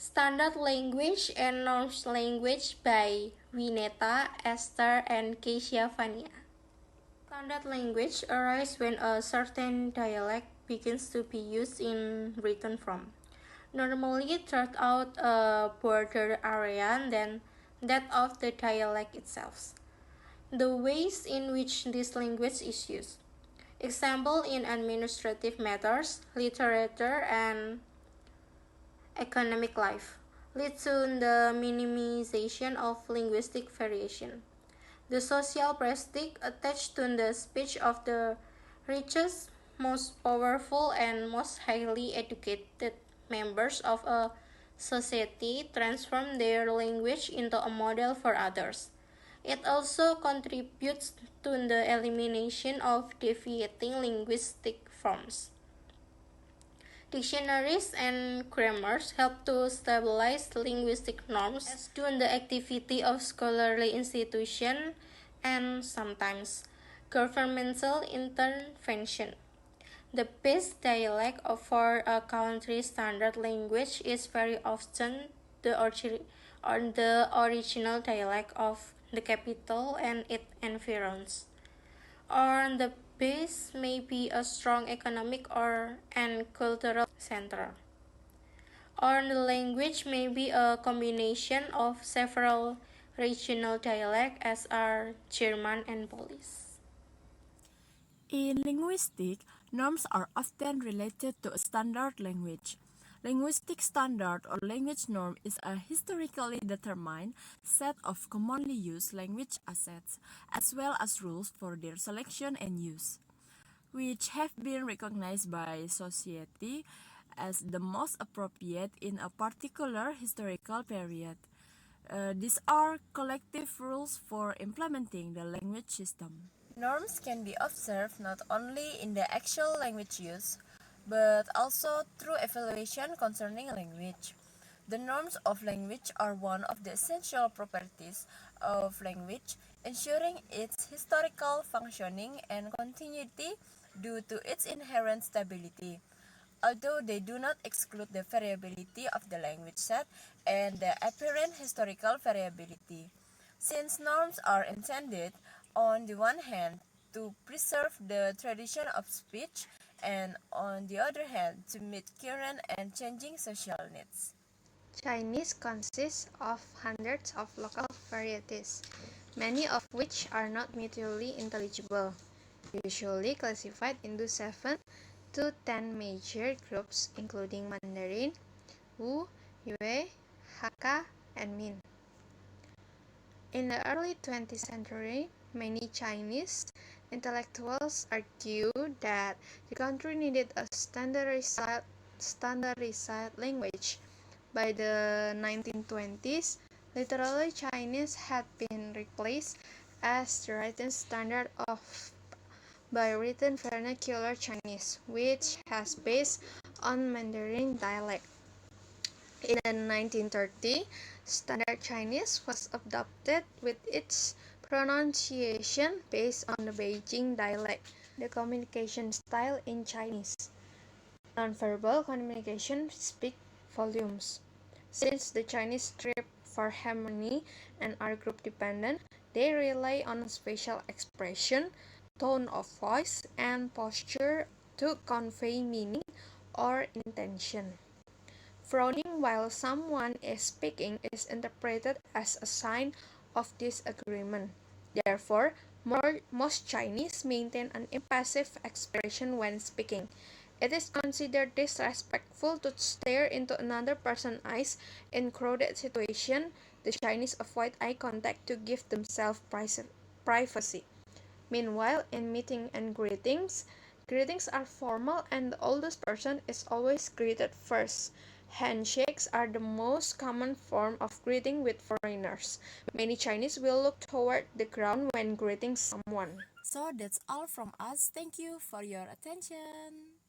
Standard Language and Norms Language by Wynneta, Ester, and Kezia, Vania. Standard language arises when a certain dialect begins to be used in written form, normally throughout a broader area than that of the dialect itself. The ways in which this language is used. Example in administrative matters, literature, and economic life lead to the minimization of linguistic variation. The social prestige attached to the speech of the richest, most powerful, and most highly educated members of a society transform their language into a model for others. It also contributes to the elimination of deviating linguistic forms. Dictionaries and grammars help to stabilize linguistic norms, as do the activity of scholarly institutions and sometimes governmental intervention. The best dialect for a country's standard language is very often the original dialect of the capital and its environs. Or the base may be a strong economic and cultural center. Or the language may be a combination of several regional dialects as are German and Polish. In linguistics, norms are often related to a standard language. Linguistic standard or language norm is a historically determined set of commonly used language assets, as well as rules for their selection and use, which have been recognized by society as the most appropriate in a particular historical period. These are collective rules for implementing the language system. Norms can be observed not only in the actual language use, but also through evaluation concerning language. The norms of language are one of the essential properties of language, ensuring its historical functioning and continuity due to its inherent stability, although they do not exclude the variability of the language set and the apparent historical variability. Since norms are intended, on the one hand, to preserve the tradition of speech, and on the other hand, to meet current and changing social needs. Chinese consists of hundreds of local varieties, many of which are not mutually intelligible, usually classified into 7 to 10 major groups including Mandarin, Wu, Yue, Hakka, and Min. In the early 20th century, many Chinese intellectuals argued that the country needed a standardized language. By the 1920s, literally Chinese had been replaced as the written standard by written vernacular Chinese, which has based on Mandarin dialect. In 1930, Standard Chinese was adopted with its pronunciation based on the Beijing dialect, the communication style in Chinese. Nonverbal communication speaks volumes. Since the Chinese strive for harmony and are group dependent, they rely on spatial expression, tone of voice, and posture to convey meaning or intention. Frowning while someone is speaking is interpreted as a sign of disagreement. Therefore, most Chinese maintain an impassive expression when speaking. It is considered disrespectful to stare into another person's eyes in crowded situations. The Chinese avoid eye contact to give themselves privacy. Meanwhile, in meeting and greetings are formal and the oldest person is always greeted first. Handshakes are the most common form of greeting with foreigners. Many Chinese will look toward the ground when greeting someone. So that's all from us. Thank you for your attention.